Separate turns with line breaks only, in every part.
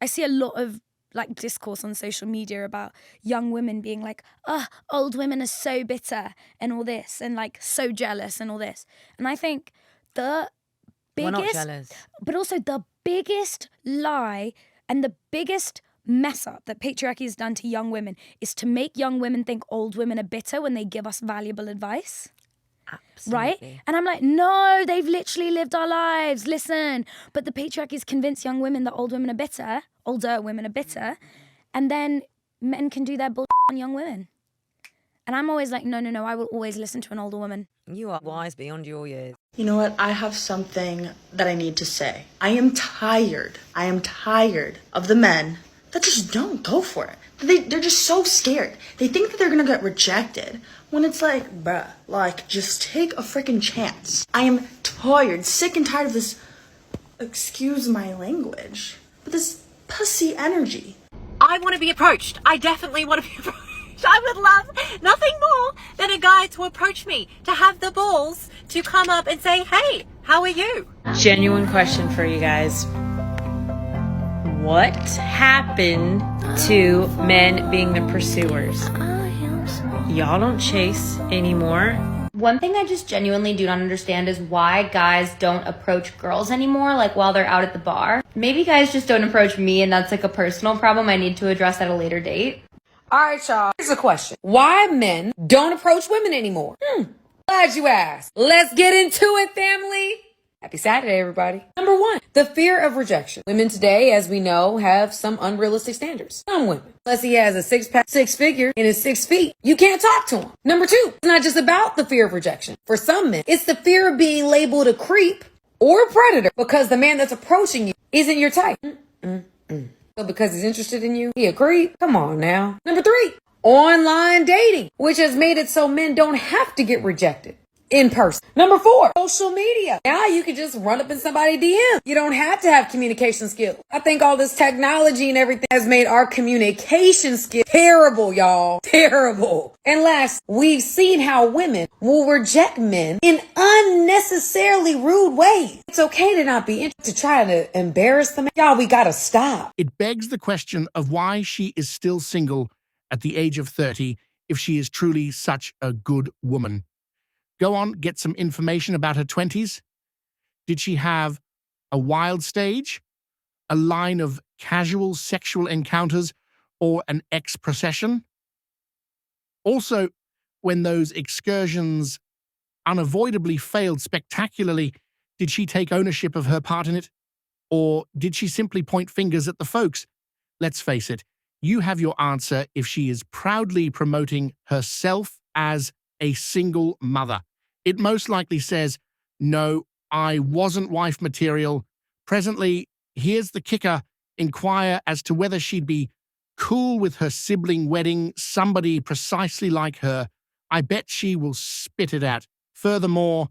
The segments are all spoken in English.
I see a lot of like discourse on social media about young women being like, oh, old women are so bitter and all this and like so jealous and all this. And I think the
We're not
biggest,
jealous.
but also the biggest lie and the biggest mess up that patriarchy has done to young women is to make young women think old women are bitter when they give us valuable advice.
Absolutely.
Right? And I'm like, no, they've literally lived our lives. Listen. But the patriarchy has convinced young women that older women are bitter. And then men can do their bullshit on young women. And I'm always like, no, I will always listen to an older woman.
You are wise beyond your years.
You know what? I have something that I need to say. I am tired of the men that just don't go for it. They're just so scared. They think that they're gonna get rejected. When it's like, bruh, like, just take a freaking chance. I am tired, sick and tired of this, excuse my language, but this pussy energy.
I want to be approached. I definitely want to be approached. I would love nothing more than a guy to approach me, to have the balls to come up and say, hey, how are you?
Genuine question for you guys. What happened to men being the pursuers? Y'all don't chase anymore.
One thing I just genuinely do not understand is why guys don't approach girls anymore, like while they're out at the bar. Maybe guys just don't approach me and that's like a personal problem I need to address at a later date.
All right, y'all. Here's a question. Why men don't approach women anymore? Glad you asked. Let's get into it, family. Happy Saturday, everybody. Number one, the fear of rejection. Women today, as we know, have some unrealistic standards. Some women. Unless he has a six-pack, six-figure, and is 6 feet, you can't talk to him. Number two, it's not just about the fear of rejection. For some men, it's the fear of being labeled a creep or a predator because the man that's approaching you isn't your type. So because he's interested in you, he a creep? Come on now. Number three, online dating, which has made it so men don't have to get rejected in person. Number four, social media. Now you can just run up in somebody's DM. You don't have to have communication skills. I think all this technology and everything has made our communication skills terrible, y'all. Terrible. And last, we've seen how women will reject men in unnecessarily rude ways. It's okay to not be interested, to try to embarrass them. Y'all, we gotta stop.
It begs the question of why she is still single at the age of 30 if she is truly such a good woman. Go on, get some information about her 20s. Did she have a wild stage, a line of casual sexual encounters, or an ex-procession? Also, when those excursions unavoidably failed spectacularly, did she take ownership of her part in it? Or did she simply point fingers at the folks? Let's face it, you have your answer if she is proudly promoting herself as a single mother. It most likely says, no, I wasn't wife material. Presently, here's the kicker, inquire as to whether she'd be cool with her sibling wedding somebody precisely like her. I bet she will spit it out. Furthermore,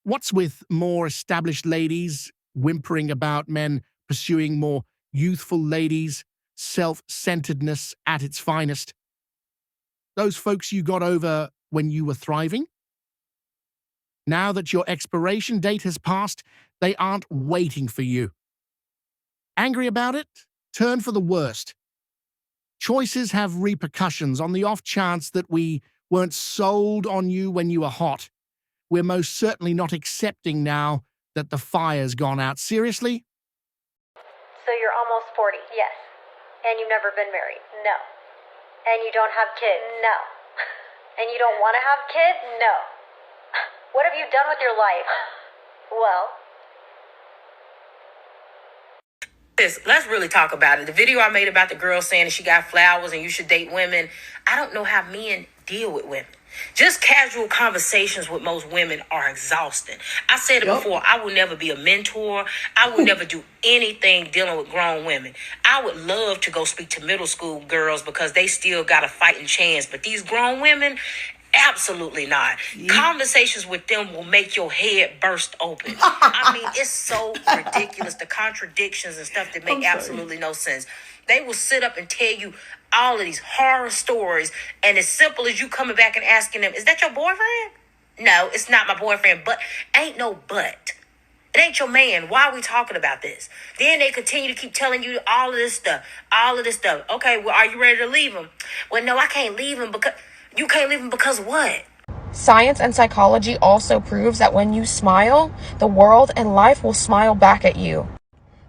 what's with more established ladies whimpering about men pursuing more youthful ladies, self-centeredness at its finest? Those folks you got over when you were thriving? Now that your expiration date has passed, they aren't waiting for you. Angry about it? Turn for the worst. Choices have repercussions on the off chance that we weren't sold on you when you were hot. We're most certainly not accepting now that the fire's gone out. Seriously?
So you're almost 40, yes. And you've never been married? No. And you don't have kids? No. And you don't want to have kids? No. What have you done with your life? Well...
Let's really talk about it. The video I made about the girl saying that she got flowers and you should date women, I don't know how men deal with women. Just casual conversations with most women are exhausting. I said it before, I will never be a mentor. I will never do anything dealing with grown women. I would love to go speak to middle school girls because they still got a fighting chance. But these grown women, absolutely not. Conversations with them will make your head burst open. I mean, it's so ridiculous, the contradictions and stuff that make absolutely no sense. They will sit up and tell you all of these horror stories, and as simple as you coming back and asking them, is that your boyfriend? No, it's not my boyfriend, but ain't no but. It ain't your man. Why are we talking about this? Then they continue to keep telling you all of this stuff. All of this stuff. Okay, well, are you ready to leave him? Well, no, I can't leave him because... You can't leave him because what?
Science and psychology also proves that when you smile, the world and life will smile back at you.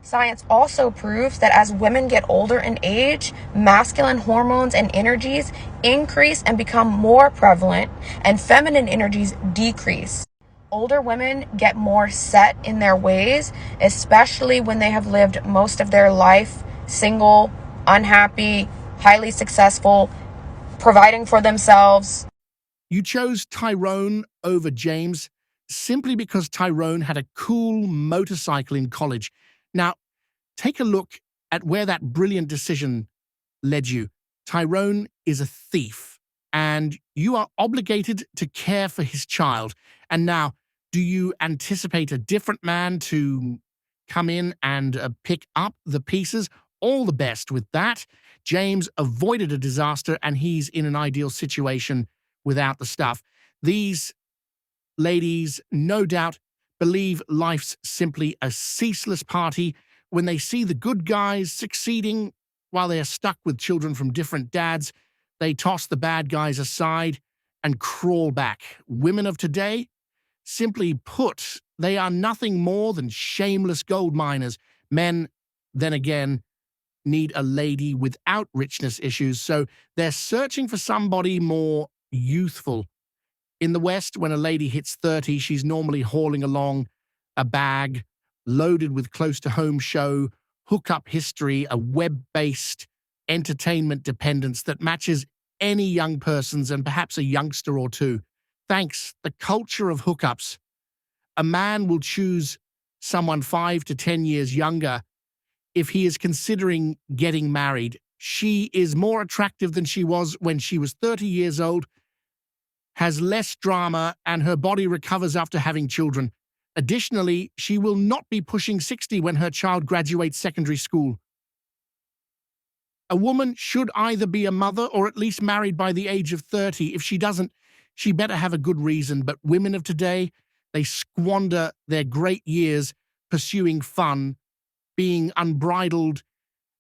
Science also proves that as women get older in age, masculine hormones and energies increase and become more prevalent, and feminine energies decrease. Older women get more set in their ways, especially when they have lived most of their life single, unhappy, highly successful, providing for themselves.
You chose Tyrone over James simply because Tyrone had a cool motorcycle in college. Now, take a look at where that brilliant decision led you. Tyrone is a thief, and you are obligated to care for his child. And now, do you anticipate a different man to come in and pick up the pieces? All the best with that. James avoided a disaster, and he's in an ideal situation without the stuff. These ladies, no doubt, believe life's simply a ceaseless party when they see the good guys succeeding while they are stuck with children from different dads. They toss the bad guys aside and crawl back. Women of today, simply put, they are nothing more than shameless gold miners. Men, then again, need a lady without richness issues, so they're searching for somebody more youthful. In the West, when a lady hits 30, she's normally hauling along a bag loaded with close-to-home show, hookup history, a web-based entertainment dependence that matches any young person's and perhaps a youngster or two. Thanks, the culture of hookups. A man will choose someone 5 to 10 years younger if he is considering getting married. She is more attractive than she was when she was 30 years old, has less drama, and her body recovers after having children. Additionally, she will not be pushing 60 when her child graduates secondary school. A woman should either be a mother or at least married by the age of 30. If she doesn't, she better have a good reason. But women of today, they squander their great years pursuing fun, being unbridled,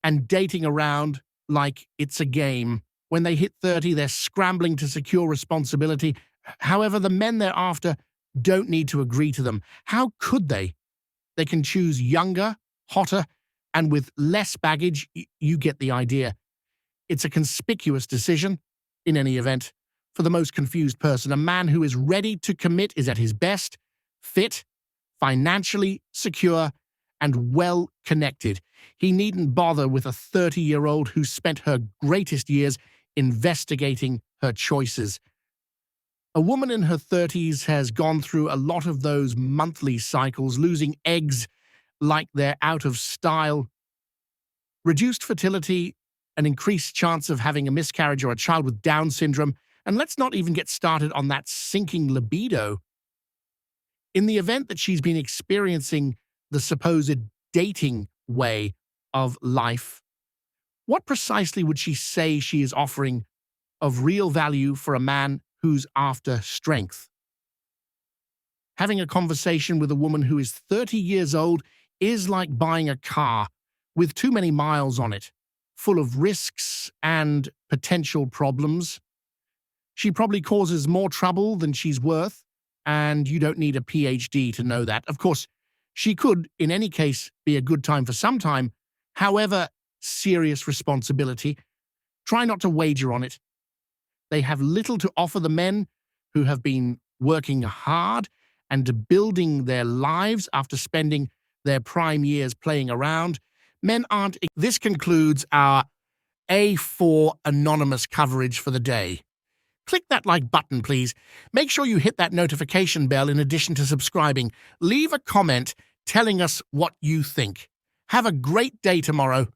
and dating around like it's a game. When they hit 30, they're scrambling to secure responsibility. However, the men they're after don't need to agree to them. How could they? They can choose younger, hotter, and with less baggage. You get the idea. It's a conspicuous decision, in any event, for the most confused person. A man who is ready to commit is at his best, fit, financially secure, and well-connected. He needn't bother with a 30-year-old who spent her greatest years investigating her choices. A woman in her 30s has gone through a lot of those monthly cycles, losing eggs like they're out of style, reduced fertility, an increased chance of having a miscarriage or a child with Down syndrome, and let's not even get started on that sinking libido. In the event that she's been experiencing the supposed dating way of life, what precisely would she say she is offering of real value for a man who's after strength? Having a conversation with a woman who is 30 years old is like buying a car with too many miles on it, full of risks and potential problems. She probably causes more trouble than she's worth, and you don't need a PhD to know that. Of course, she could, in any case, be a good time for some time. However, serious responsibility. Try not to wager on it. They have little to offer the men who have been working hard and building their lives after spending their prime years playing around. Men aren't. This concludes our A4 anonymous coverage for the day. Click that like button, please. Make sure you hit that notification bell in addition to subscribing. Leave a comment telling us what you think. Have a great day tomorrow.